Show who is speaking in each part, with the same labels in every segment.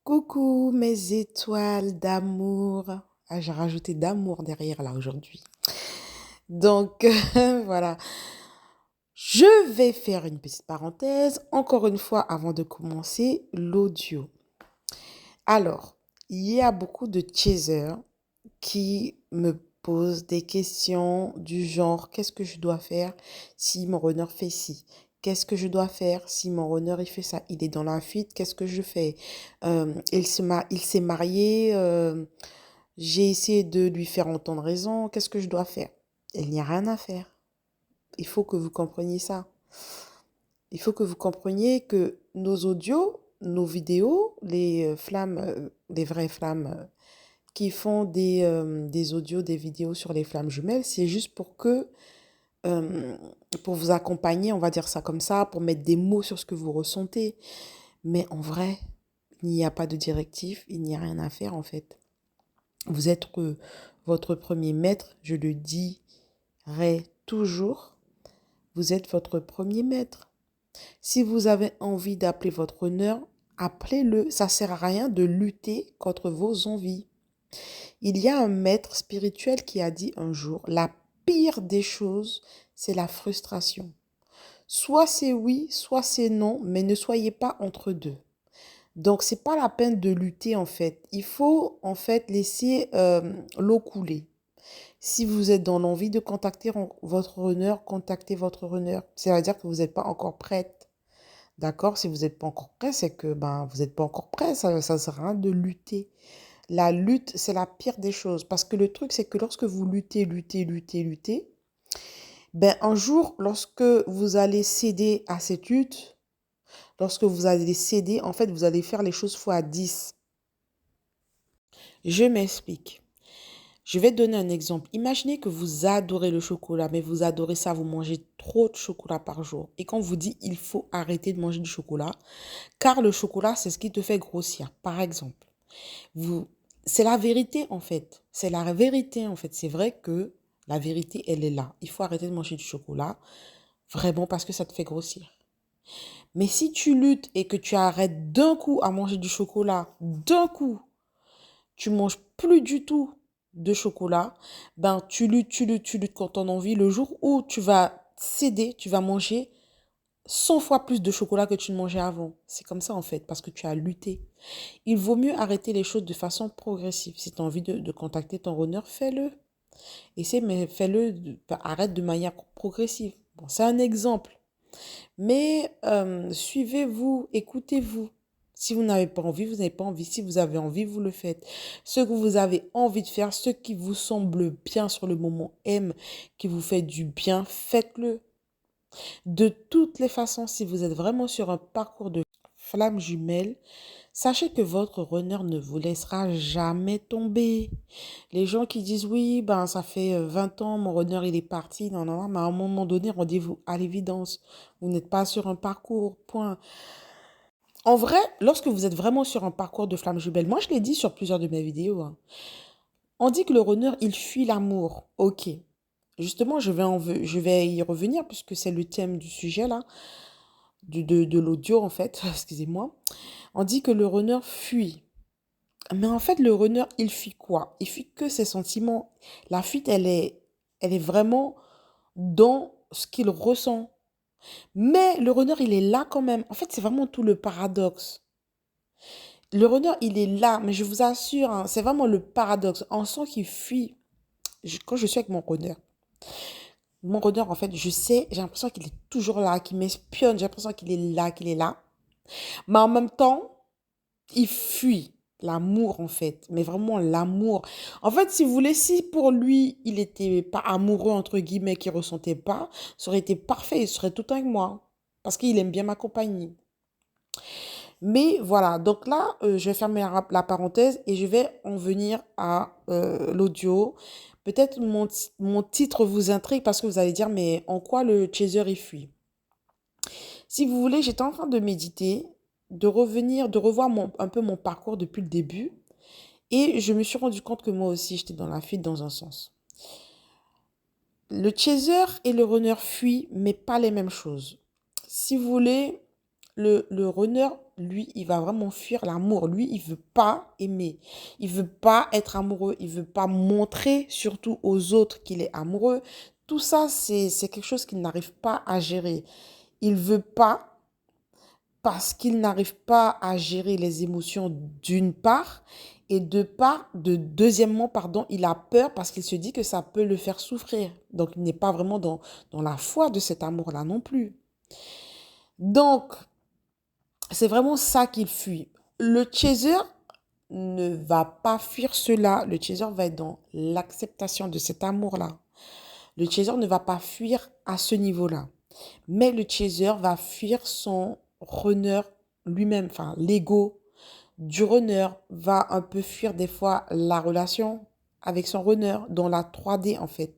Speaker 1: Coucou mes étoiles d'amour. Ah, j'ai rajouté d'amour derrière là aujourd'hui. Donc voilà, je vais faire une petite parenthèse encore une fois avant de commencer l'audio. Alors, il y a beaucoup de chasers qui me posent des questions du genre qu'est-ce que je dois faire si mon runner fait ci? Qu'est-ce que je dois faire si mon runner il fait ça? Il est dans la fuite, qu'est-ce que je fais? Il s'est marié, j'ai essayé de lui faire entendre raison, qu'est-ce que je dois faire? Il n'y a rien à faire. Il faut que vous compreniez ça. Il faut que vous compreniez que nos audios, nos vidéos, les flammes, les vraies flammes qui font des audios, des vidéos sur les flammes jumelles, c'est juste euh, pour vous accompagner, on va dire ça comme ça, pour mettre des mots sur ce que vous ressentez. Mais en vrai, il n'y a pas de directive, il n'y a rien à faire en fait. Vous êtes votre premier maître, je le dirai toujours, vous êtes votre premier maître. Si vous avez envie d'appeler votre honneur, appelez-le. Ça ne sert à rien de lutter contre vos envies. Il y a un maître spirituel qui a dit un jour, la pire des choses, c'est la frustration. Soit c'est oui, soit c'est non, mais ne soyez pas entre deux. Donc, c'est pas la peine de lutter en fait. Il faut en fait laisser l'eau couler. Si vous êtes dans l'envie de contacter votre runner, contactez votre runner. Ça veut dire que vous n'êtes pas encore prête. D'accord? Si vous n'êtes pas encore prêt, c'est que ben, vous n'êtes pas encore prêt. Ça ne sert à rien de lutter. La lutte, c'est la pire des choses. Parce que le truc, c'est que lorsque vous luttez, ben, un jour, lorsque vous allez céder à cette lutte, lorsque vous allez céder, en fait, vous allez faire les choses fois 10. Je m'explique. Je vais donner un exemple. Imaginez que vous adorez le chocolat, mais vous adorez ça, vous mangez trop de chocolat par jour. Et qu'on vous dit, il faut arrêter de manger du chocolat, car le chocolat, c'est ce qui te fait grossir. Par exemple, vous, c'est la vérité en fait. C'est la vérité en fait. C'est vrai que la vérité, elle est là. Il faut arrêter de manger du chocolat, vraiment parce que ça te fait grossir. Mais si tu luttes et que tu arrêtes d'un coup à manger du chocolat, d'un coup, tu manges plus du tout de chocolat, ben tu luttes contre ton envie. Le jour où tu vas céder, tu vas manger 100 fois plus de chocolat que tu ne mangeais avant. C'est comme ça en fait, parce que tu as lutté. Il vaut mieux arrêter les choses de façon progressive. Si tu as envie de contacter ton runner, fais-le. Essaie, mais fais-le, arrête de manière progressive. Bon, c'est un exemple. Mais suivez-vous, écoutez-vous. Si vous n'avez pas envie, vous n'avez pas envie. Si vous avez envie, vous le faites. Ce que vous avez envie de faire, ce qui vous semble bien sur le moment M, qui vous fait du bien, faites-le. De toutes les façons, si vous êtes vraiment sur un parcours de flamme jumelle, sachez que votre runner ne vous laissera jamais tomber. Les gens qui disent oui, ben ça fait 20 ans, mon runner il est parti, non, non, non, mais à un moment donné, rendez-vous à l'évidence. Vous n'êtes pas sur un parcours, point. En vrai, lorsque vous êtes vraiment sur un parcours de flamme jumelle, moi je l'ai dit sur plusieurs de mes vidéos, hein, on dit que le runner, il fuit l'amour. Ok. Justement, je vais y revenir puisque c'est le thème du sujet là, de l'audio en fait, excusez-moi. On dit que le runner fuit. Mais en fait, le runner, il fuit quoi? Il fuit que ses sentiments. La fuite, elle est vraiment dans ce qu'il ressent. Mais le runner, il est là quand même. En fait, c'est vraiment tout le paradoxe. Le runner, il est là, mais je vous assure, hein, c'est vraiment le paradoxe. On sent qu'il fuit. Quand je suis avec mon runner, en fait, je sais, j'ai l'impression qu'il est toujours là, qu'il m'espionne. J'ai l'impression qu'il est là, qu'il est là. Mais en même temps, il fuit l'amour en fait, mais vraiment l'amour. En fait, si vous voulez, si pour lui, il était pas amoureux, entre guillemets, qu'il ressentait pas, ça aurait été parfait, il serait tout le temps avec moi, parce qu'il aime bien ma compagnie. Mais voilà, donc là, je vais fermer la parenthèse et je vais en venir à l'audio. Peut-être mon titre vous intrigue parce que vous allez dire, mais en quoi le chaser il fuit? Si vous voulez, j'étais en train de méditer, de revenir, de revoir un peu mon parcours depuis le début. Et je me suis rendu compte que moi aussi, j'étais dans la fuite dans un sens. Le chaser et le runner fuient, mais pas les mêmes choses. Si vous voulez, le runner lui, il va vraiment fuir l'amour. Lui, il veut pas aimer. Il veut pas être amoureux. Il veut pas montrer, surtout aux autres, qu'il est amoureux. Tout ça, c'est quelque chose qu'il n'arrive pas à gérer. Il veut pas parce qu'il n'arrive pas à gérer les émotions d'une part et deuxièmement, pardon, il a peur parce qu'il se dit que ça peut le faire souffrir. Donc, il n'est pas vraiment dans la foi de cet amour-là non plus. Donc, c'est vraiment ça qu'il fuit. Le chaser ne va pas fuir cela. Le chaser va être dans l'acceptation de cet amour-là. Le chaser ne va pas fuir à ce niveau-là. Mais le chaser va fuir son runner lui-même, enfin l'ego du runner va un peu fuir des fois la relation avec son runner dans la 3D en fait.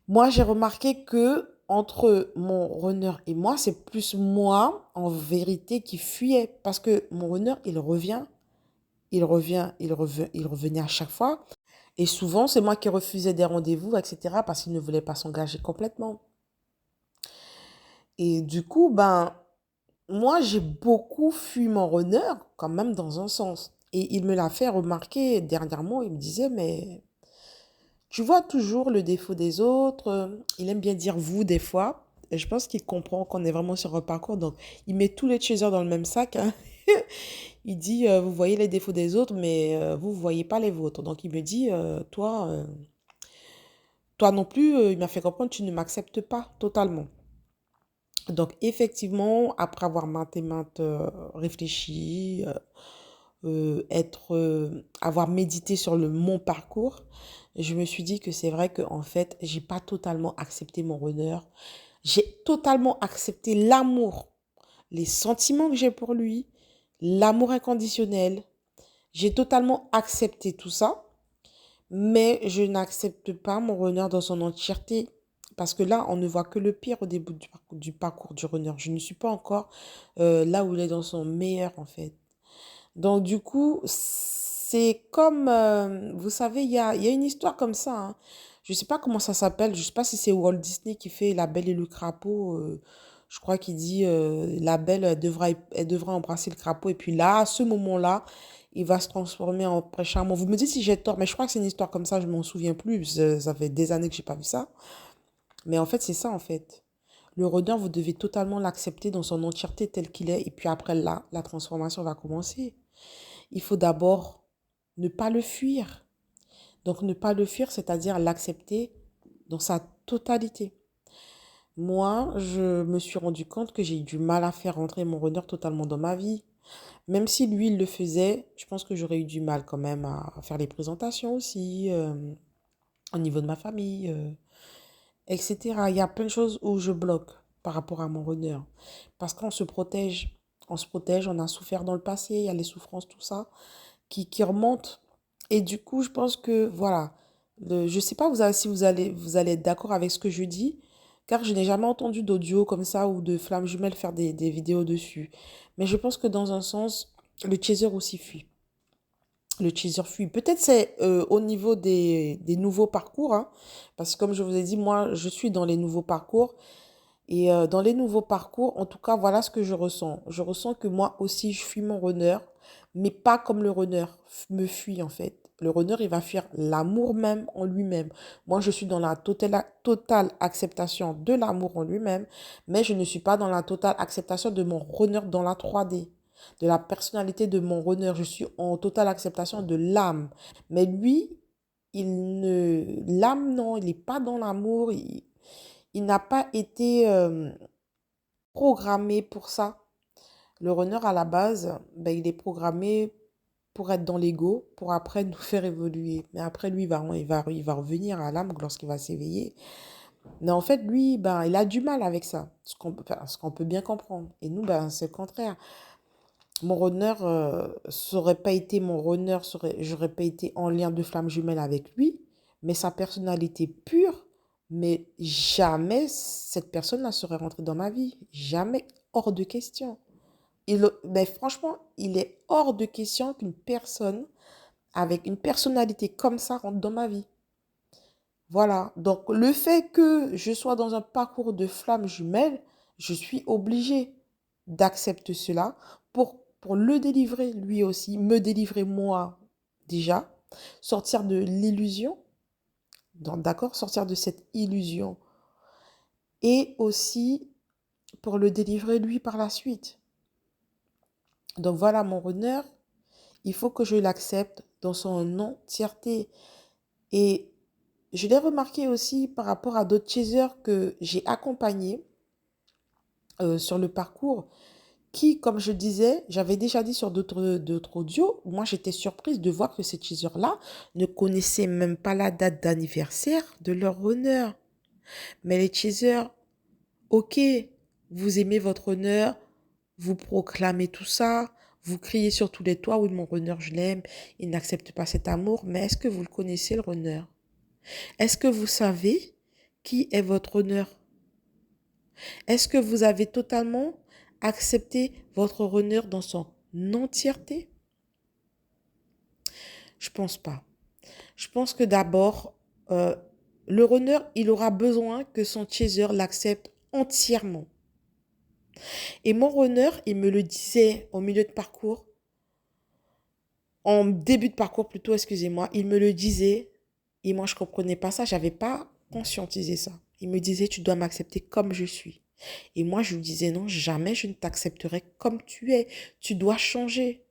Speaker 1: Moi, j'ai remarqué que entre mon runner et moi, c'est plus moi en vérité qui fuyais parce que mon runner, il revenait à chaque fois. Et souvent, c'est moi qui refusais des rendez-vous, etc. parce qu'il ne voulait pas s'engager complètement. Et du coup, ben, moi, j'ai beaucoup fui mon runner, quand même, dans un sens. Et il me l'a fait remarquer dernièrement. Il me disait, mais tu vois toujours le défaut des autres. Il aime bien dire vous des fois. Et je pense qu'il comprend qu'on est vraiment sur un parcours. Donc, il met tous les chasers dans le même sac, hein. Il dit, vous voyez les défauts des autres, mais vous ne voyez pas les vôtres. Donc, il me dit, toi non plus, il m'a fait comprendre, tu ne m'acceptes pas totalement. Donc, effectivement, après avoir maintes et maintes réfléchi, avoir médité sur mon parcours, je me suis dit que c'est vrai que en fait, j'ai pas totalement accepté mon runner. J'ai totalement accepté l'amour, les sentiments que j'ai pour lui, l'amour inconditionnel. J'ai totalement accepté tout ça, mais je n'accepte pas mon runner dans son entièreté. Parce que là, on ne voit que le pire au début du parcours du runner. Je ne suis pas encore là où il est dans son meilleur, en fait. Donc, du coup, c'est comme, vous savez, il y a une histoire comme ça, hein. Je ne sais pas comment ça s'appelle. Je ne sais pas si c'est Walt Disney qui fait La Belle et le Crapaud. Je crois qu'il dit, la belle, elle devra embrasser le crapaud. Et puis là, à ce moment-là, il va se transformer en prince charmant. Vous me dites si j'ai tort, mais je crois que c'est une histoire comme ça. Je ne m'en souviens plus. Ça fait des années que je n'ai pas vu ça. Mais en fait, c'est ça, en fait. Le redin, vous devez totalement l'accepter dans son entièreté tel qu'il est. Et puis après, là, la transformation va commencer. Il faut d'abord ne pas le fuir. Donc, ne pas le fuir, c'est-à-dire l'accepter dans sa totalité. Moi, je me suis rendu compte que j'ai eu du mal à faire rentrer mon runner totalement dans ma vie. Même si lui, il le faisait, je pense que j'aurais eu du mal quand même à faire les présentations aussi, au niveau de ma famille, etc. Il y a plein de choses où je bloque par rapport à mon runner. Parce qu'on se protège. On se protège, on a souffert dans le passé, il y a les souffrances, tout ça, qui remontent. Et du coup, je pense que, voilà, je ne sais pas si vous allez être d'accord avec ce que je dis, car je n'ai jamais entendu d'audio comme ça ou de flammes jumelles faire des vidéos dessus. Mais je pense que dans un sens, le chaser aussi fuit. Le chaser fuit. Peut-être c'est au niveau des nouveaux parcours, hein, parce que comme je vous ai dit, moi, je suis dans les nouveaux parcours. Et dans les nouveaux parcours, en tout cas, voilà ce que je ressens. Je ressens que moi aussi, je fuis mon runner, mais pas comme le runner me fuit en fait. Le runner, il va fuir l'amour même en lui-même. Moi, je suis dans la totale acceptation de l'amour en lui-même, mais je ne suis pas dans la totale acceptation de mon runner dans la 3D, de la personnalité de mon runner. Je suis en totale acceptation de l'âme. Mais lui, l'âme, non, il n'est pas dans l'amour. Il n'a pas été programmé pour ça. Le runner, à la base, ben, il est programmé pour être dans l'ego, pour après nous faire évoluer. Mais après, lui, il va revenir à l'âme lorsqu'il va s'éveiller. Mais en fait, lui, ben, il a du mal avec ça, ce qu'on peut bien comprendre. Et nous, ben, c'est le contraire. Mon runner, ça aurait pas été mon runner, j'aurais pas été en lien de flamme jumelle avec lui, mais sa personnalité pure, mais jamais cette personne ne serait rentrée dans ma vie. Jamais, hors de question. Mais franchement, il est hors de question qu'une personne avec une personnalité comme ça rentre dans ma vie. Voilà. Donc, le fait que je sois dans un parcours de flamme jumelle, je suis obligée d'accepter cela pour le délivrer lui aussi, me délivrer moi déjà, sortir de l'illusion, d'accord, sortir de cette illusion et aussi pour le délivrer lui par la suite. Donc voilà mon runner, il faut que je l'accepte dans son entièreté. Et je l'ai remarqué aussi par rapport à d'autres chasers que j'ai accompagnés sur le parcours qui, comme je disais, j'avais déjà dit sur d'autres audios, moi j'étais surprise de voir que ces chasers-là ne connaissaient même pas la date d'anniversaire de leur runner. Mais les chasers, ok, vous aimez votre runner, vous proclamez tout ça, vous criez sur tous les toits, oui mon runner je l'aime, il n'accepte pas cet amour, mais est-ce que vous le connaissez le runner? Est-ce que vous savez qui est votre runner? Est-ce que vous avez totalement accepté votre runner dans son entièreté? Je pense pas. Je pense que d'abord, le runner, il aura besoin que son chaser l'accepte entièrement. Et mon runner, il me le disait au milieu de parcours, en début de parcours plutôt, excusez-moi, il me le disait et moi je comprenais pas ça, j'avais pas conscientisé ça. Il me disait tu dois m'accepter comme je suis. Et moi je lui disais non, jamais je ne t'accepterai comme tu es, tu dois changer.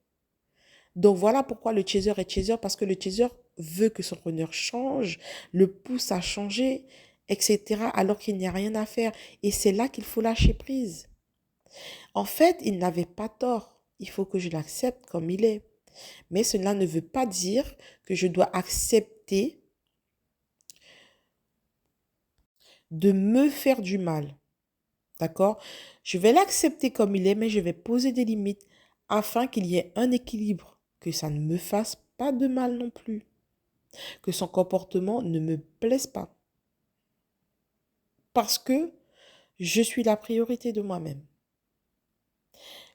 Speaker 1: Donc voilà pourquoi le chaser est chaser, parce que le chaser veut que son runner change, le pousse à changer, etc. alors qu'il n'y a rien à faire. Et c'est là qu'il faut lâcher prise. En fait, il n'avait pas tort. Il faut que je l'accepte comme il est. Mais cela ne veut pas dire que je dois accepter de me faire du mal. D'accord? Je vais l'accepter comme il est, mais je vais poser des limites afin qu'il y ait un équilibre, que ça ne me fasse pas de mal non plus, que son comportement ne me plaise pas. Parce que je suis la priorité de moi-même.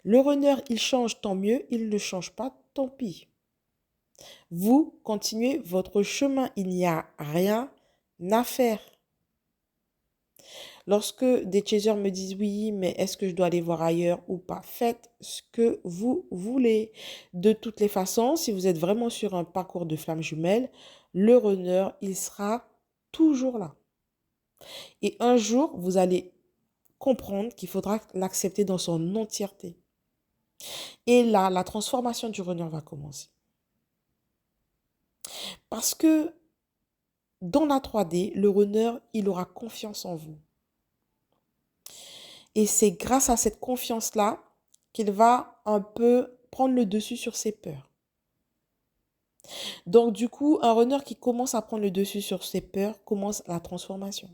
Speaker 1: Le runner, il change, tant mieux. Il ne change pas, tant pis. Vous continuez votre chemin. Il n'y a rien à faire. Lorsque des chasers me disent oui, mais est-ce que je dois aller voir ailleurs ou pas? Faites ce que vous voulez. De toutes les façons, si vous êtes vraiment sur un parcours de flammes jumelles, le runner, il sera toujours là. Et un jour, vous allez comprendre qu'il faudra l'accepter dans son entièreté. Et là, la transformation du runner va commencer. Parce que dans la 3D, le runner, il aura confiance en vous. Et c'est grâce à cette confiance-là qu'il va un peu prendre le dessus sur ses peurs. Donc du coup, un runner qui commence à prendre le dessus sur ses peurs commence la transformation.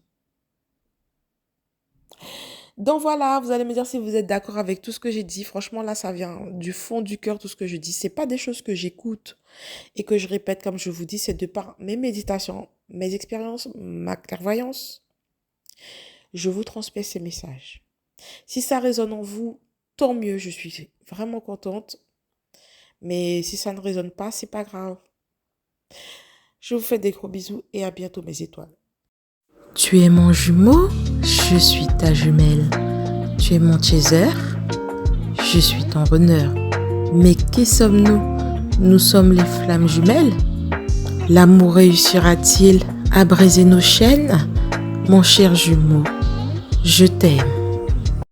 Speaker 1: Donc voilà, vous allez me dire si vous êtes d'accord avec tout ce que j'ai dit. Franchement, là, ça vient du fond du cœur, tout ce que je dis. C'est pas des choses que j'écoute et que je répète comme je vous dis. C'est de par mes méditations, mes expériences, ma clairvoyance. Je vous transmets ces messages. Si ça résonne en vous, tant mieux. Je suis vraiment contente. Mais si ça ne résonne pas, c'est pas grave. Je vous fais des gros bisous et à bientôt mes étoiles.
Speaker 2: Tu es mon jumeau, je suis ta jumelle. Tu es mon chaser, je suis ton runner. Mais qui sommes-nous? Nous sommes les flammes jumelles. L'amour réussira-t-il à briser nos chaînes? Mon cher jumeau, je t'aime.